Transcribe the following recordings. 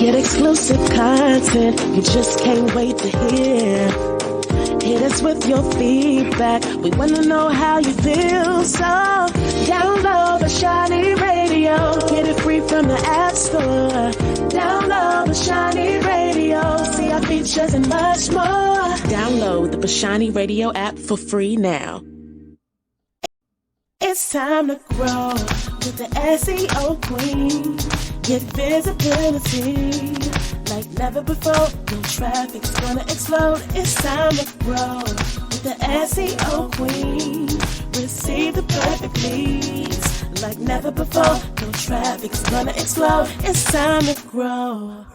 Get exclusive content you just can't wait to hear. Hit us with your feedback. We want to know how you feel. So download the Shiny Radio. Get it free from the App Store. Download the Shiny Radio. See our features and much more. Download the Shiny Radio app for free now. It's time to grow with the SEO Queen. Get visibility like never before. No traffic's gonna explode. It's time to grow with the SEO Queen. Receive the perfect leads like never before. No traffic's gonna explode. It's time to grow.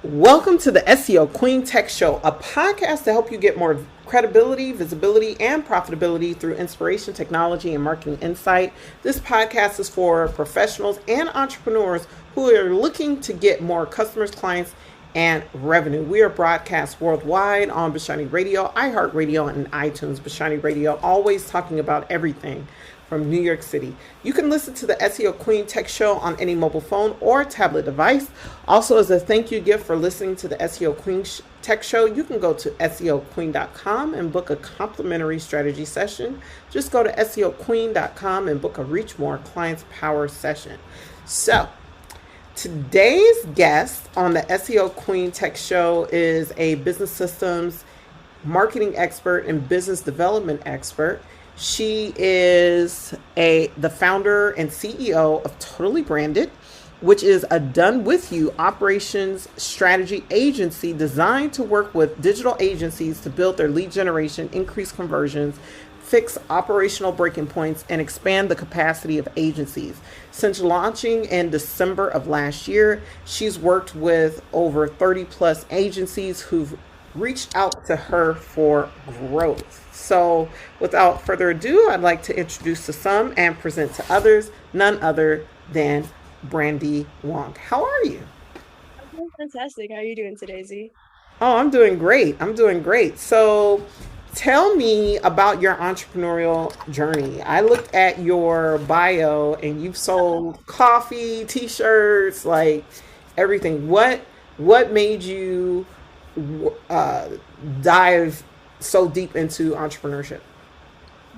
Welcome to the SEO Queen Tech Show, a podcast to help you get more credibility, visibility, and profitability through inspiration, technology, and marketing insight. This podcast is for professionals and entrepreneurs who are looking to get more customers, clients, and revenue. We are broadcast worldwide on Bashani Radio, iHeartRadio, and iTunes. Bashani Radio, always talking about everything from New York City. You can listen to the SEO Queen Tech Show on any mobile phone or tablet device. Also, as a thank you gift for listening to the SEO Queen Tech Show, you can go to SEOqueen.com and book a complimentary strategy session. Just go to SEOqueen.com and book a Reach More Clients Power session. So, today's guest on the SEO Queen Tech Show is a business systems marketing expert and business development expert. She is the founder and CEO of Totally Branded, which is a done-with-you operations strategy agency designed to work with digital agencies to build their lead generation, increase conversions, fix operational breaking points, and expand the capacity of agencies. Since launching in December of last year, she's worked with over 30 plus agencies who've reached out to her for growth. So without further ado, I'd like to introduce to some and present to others, none other than Brandie Wong. How are you? I'm doing fantastic. How are you doing today, Z? Oh, I'm doing great. So tell me about your entrepreneurial journey. I looked at your bio and you've sold coffee, t-shirts, like everything. What made you dive so deep into entrepreneurship?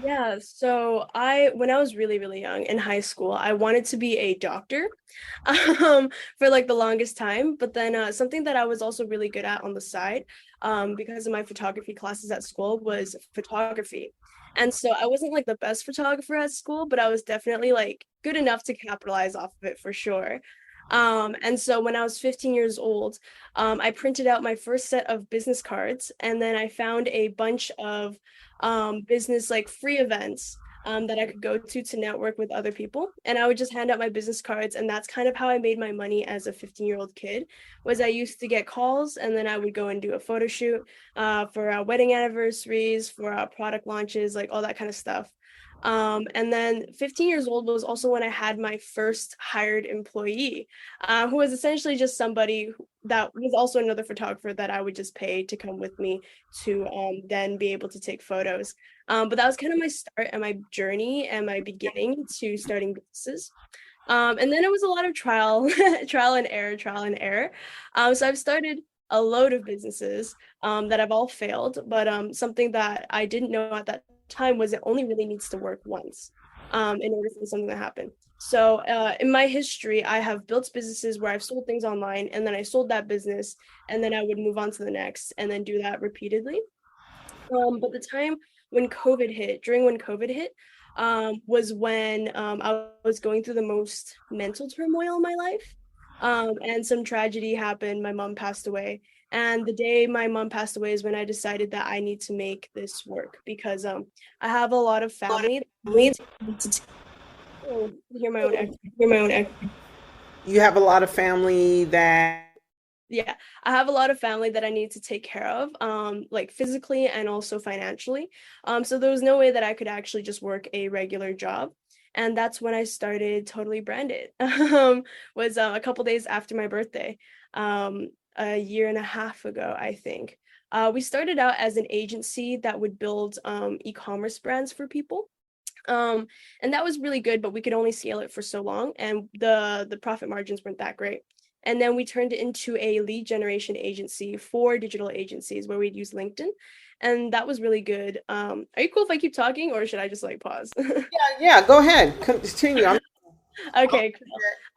Yeah, so when I was really, really young in high school, I wanted to be a doctor for like the longest time. But then something that I was also really good at on the side, because of my photography classes at school, was photography. And so I wasn't like the best photographer at school, but I was definitely like good enough to capitalize off of it for sure. And so when I was 15 years old, I printed out my first set of business cards, and then I found a bunch of business like free events that I could go to network with other people. And I would just hand out my business cards, and that's kind of how I made my money as a 15-year-old kid. Was I used to get calls, and then I would go and do a photo shoot for wedding anniversaries, for product launches, like all that kind of stuff. And then 15 years old was also when I had my first hired employee, who was essentially just somebody that was also another photographer that I would just pay to come with me to then be able to take photos. But that was kind of my start and my journey and my beginning to starting businesses. And then it was a lot of trial and error. So I've started a load of businesses that have all failed, but something that I didn't know at that time was it only really needs to work once in order for something to happen. So in my history, I have built businesses where I've sold things online, and then I sold that business, and then I would move on to the next and then do that repeatedly. But the time when COVID hit, was when I was going through the most mental turmoil in my life. And some tragedy happened. My mom passed away. And the day my mom passed away is when I decided that I need to make this work, because I have a lot of family that need to hear my own echo. You have a lot of family that Yeah, I have a lot of family that I need to take care of, like physically and also financially. So there was no way that I could actually just work a regular job. And that's when I started Totally Branded. Was a couple days after my birthday, a year and a half ago, I think. We started out as an agency that would build e-commerce brands for people. And that was really good, but we could only scale it for so long, and the profit margins weren't that great. And then we turned it into a lead generation agency for digital agencies where we'd use LinkedIn. And that was really good. Are you cool if I keep talking, or should I just like pause? Yeah, go ahead. Continue. Okay,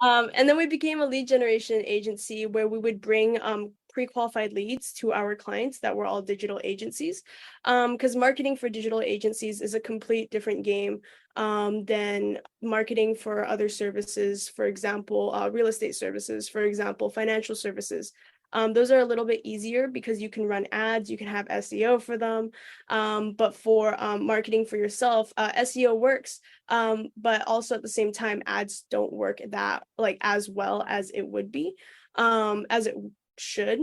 cool. And then we became a lead generation agency where we would bring pre-qualified leads to our clients that were all digital agencies. Because marketing for digital agencies is a complete different game than marketing for other services, for example, real estate services, for example, financial services. Those are a little bit easier because you can run ads, you can have SEO for them. But for marketing for yourself, SEO works, but also at the same time, ads don't work that like as well as it would be, as it should.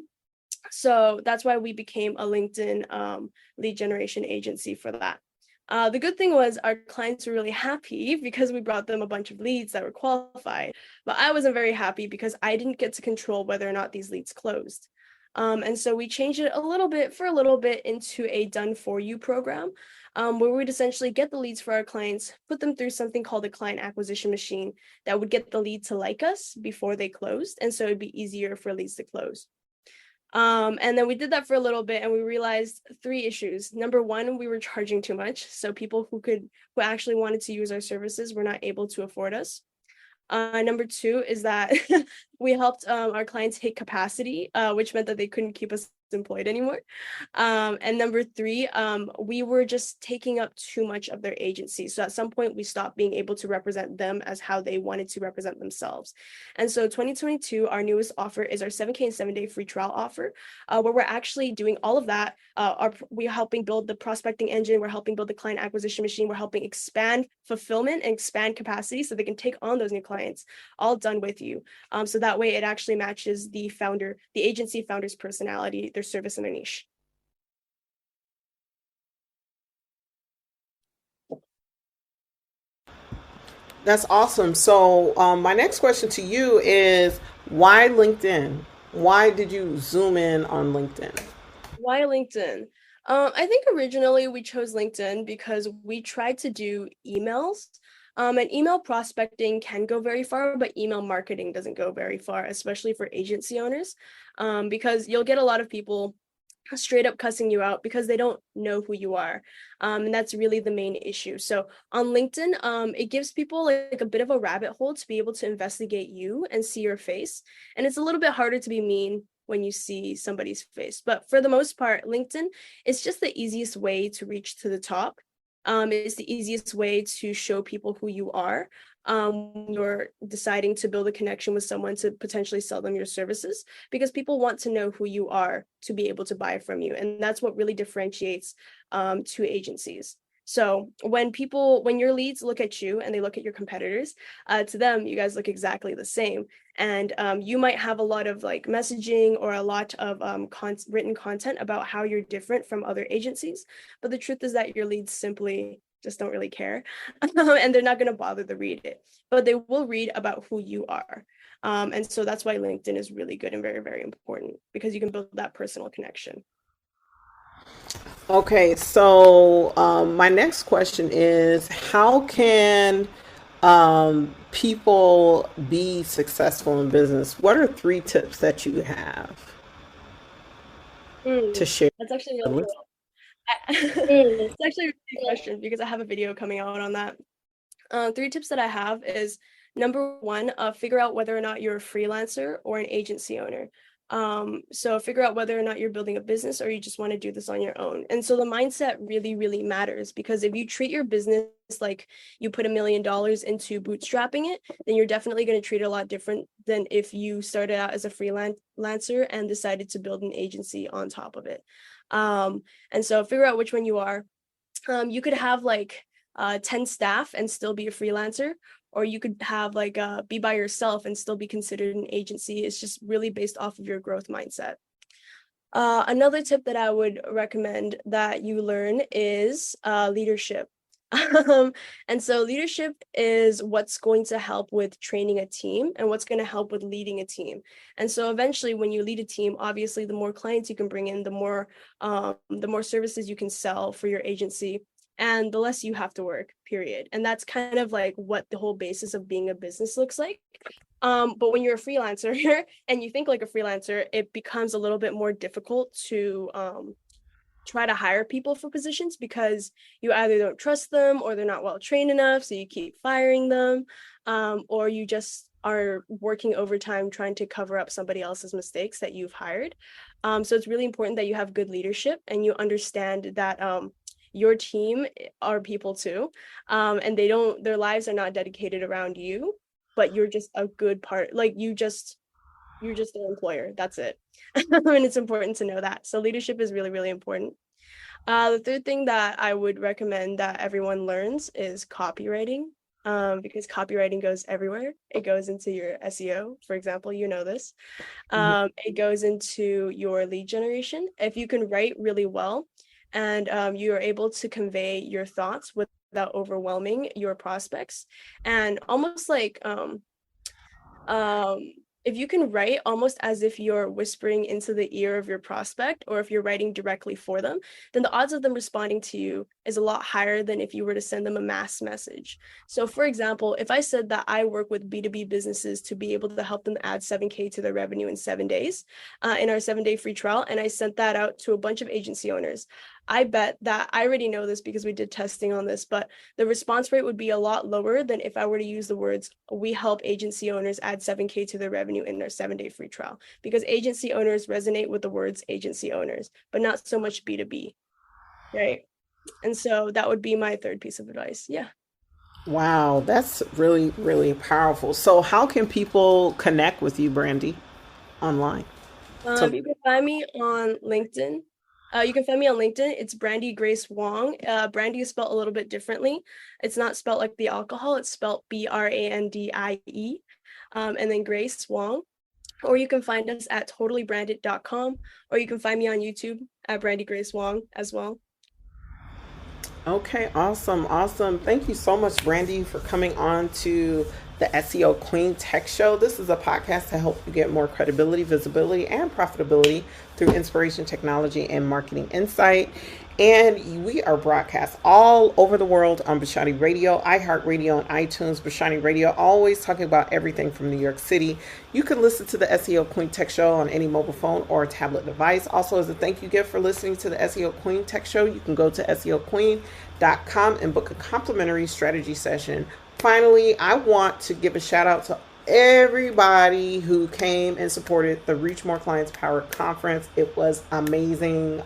So that's why we became a LinkedIn lead generation agency for that. The good thing was our clients were really happy because we brought them a bunch of leads that were qualified, but I wasn't very happy because I didn't get to control whether or not these leads closed. And so we changed it a little bit into a done for you program, where we'd essentially get the leads for our clients, put them through something called a client acquisition machine that would get the lead to like us before they closed. And so it'd be easier for leads to close. And then we did that for a little bit and we realized 3 issues. Number 1, we were charging too much. So people who actually wanted to use our services were not able to afford us. Number 2 is that we helped our clients hit capacity, which meant that they couldn't keep us employed anymore. And number 3, we were just taking up too much of their agency. So at some point we stopped being able to represent them as how they wanted to represent themselves. And so 2022, our newest offer is our 7K and 7-day free trial offer, where we're actually doing all of that. We're helping build the prospecting engine. We're helping build the client acquisition machine. We're helping expand fulfillment and expand capacity so they can take on those new clients, all done with you. So that way it actually matches the agency founder's personality, their service, and their niche. That's awesome. So, my next question to you is why LinkedIn? Why did you zoom in on LinkedIn? Why LinkedIn? I think originally we chose LinkedIn because we tried to do emails. And email prospecting can go very far, but email marketing doesn't go very far, especially for agency owners, because you'll get a lot of people straight up cussing you out because they don't know who you are. And that's really the main issue. So on LinkedIn, it gives people like a bit of a rabbit hole to be able to investigate you and see your face. And it's a little bit harder to be mean when you see somebody's face. But for the most part, LinkedIn is just the easiest way to reach to the top. It's the easiest way to show people who you are. You're deciding to build a connection with someone to potentially sell them your services, because people want to know who you are to be able to buy from you. And that's what really differentiates two agencies. So when your leads look at you and they look at your competitors, to them, you guys look exactly the same. And you might have a lot of like messaging or a lot of written content about how you're different from other agencies. But the truth is that your leads simply just don't really care. And they're not going to bother to read it, but they will read about who you are. And so that's why LinkedIn is really good and very, very important, because you can build that personal connection. Okay, so my next question is how can people be successful in business? What are 3 tips that you have to share? That's actually really cool. It's actually a good question because I have a video coming out on that. 3 tips that I have is number 1, figure out whether or not you're a freelancer or an agency owner. So figure out whether or not you're building a business or you just want to do this on your own. And so the mindset really, really matters, because if you treat your business like you put $1 million into bootstrapping it, then you're definitely going to treat it a lot different than if you started out as a freelancer and decided to build an agency on top of it. And so figure out which one you are. You could have like 10 staff and still be a freelancer, or you could have like be by yourself and still be considered an agency. It's just really based off of your growth mindset. Another tip that I would recommend that you learn is leadership. And so leadership is what's going to help with training a team and what's going to help with leading a team. And so eventually when you lead a team, obviously the more clients you can bring in, the more services you can sell for your agency. and the less you have to work, period. And that's kind of like what the whole basis of being a business looks like. But when you're a freelancer and you think like a freelancer, it becomes a little bit more difficult to try to hire people for positions because you either don't trust them or they're not well trained enough, so you keep firing them, or you just are working overtime trying to cover up somebody else's mistakes that you've hired. So it's really important that you have good leadership and you understand that your team are people too, and their lives are not dedicated around you, but you're just a good part. Like you're just their employer. That's it. And it's important to know that. So leadership is really, really important. The third thing that I would recommend that everyone learns is copywriting, because copywriting goes everywhere. It goes into your SEO, for example, you know this. It goes into your lead generation. If you can write really well and you are able to convey your thoughts without overwhelming your prospects, and almost like if you can write almost as if you're whispering into the ear of your prospect, or if you're writing directly for them, then the odds of them responding to you is a lot higher than if you were to send them a mass message. So for example, if I said that I work with B2B businesses to be able to help them add 7K to their revenue in 7 days in our 7-day free trial, and I sent that out to a bunch of agency owners, I bet that, I already know this because we did testing on this, but the response rate would be a lot lower than if I were to use the words, we help agency owners add 7K to their revenue in their 7-day free trial, because agency owners resonate with the words agency owners, but not so much B2B, right? And so that would be my third piece of advice. Yeah. Wow, that's really, really powerful. So how can people connect with you, Brandie, online? You can find me on LinkedIn. It's Brandie Grace Wong. Brandie is spelled a little bit differently. It's not spelled like the alcohol. It's spelled Brandie, and then Grace Wong. Or you can find us at totallybranded.com, or you can find me on YouTube at Brandie Grace Wong as well. Okay, awesome. Thank you so much, Brandie, for coming on to the SEO Queen Tech Show. This is a podcast to help you get more credibility, visibility, and profitability through inspiration, technology, and marketing insight. And we are broadcast all over the world on Brandie Radio, iHeartRadio, and iTunes. Brandie Radio, always talking about everything from New York City. You can listen to the SEO Queen Tech Show on any mobile phone or tablet device. Also, as a thank you gift for listening to the SEO Queen Tech Show, you can go to SEOqueen.com and book a complimentary strategy session. Finally, I want to give a shout out to everybody who came and supported the Reach More Clients Power Conference. It was amazing.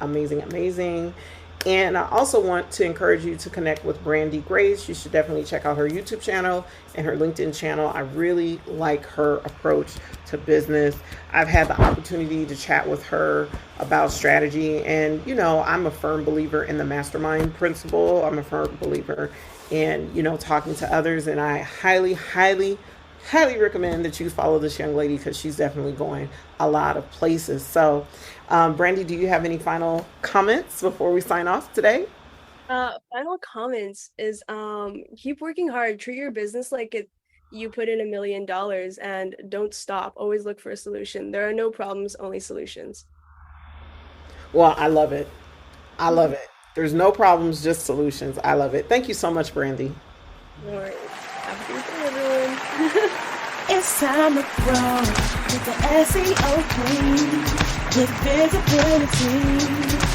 And I also want to encourage you to connect with Brandie Grace. You should definitely check out her YouTube channel and her LinkedIn channel. I really like her approach to business. I've had the opportunity to chat with her about strategy. And, I'm a firm believer in the mastermind principle. I'm a firm believer in, talking to others. And I highly recommend that you follow this young lady, because she's definitely going a lot of places. So, Brandie, do you have any final comments before we sign off today? Final comments is keep working hard. Treat your business like you put in $1 million, and don't stop. Always look for a solution. There are no problems, only solutions. Well, I love it. There's no problems, just solutions. I love it. Thank you so much, Brandie. No worries. Have a good day, everyone. It's time to grow with the SEO Queen, with visibility.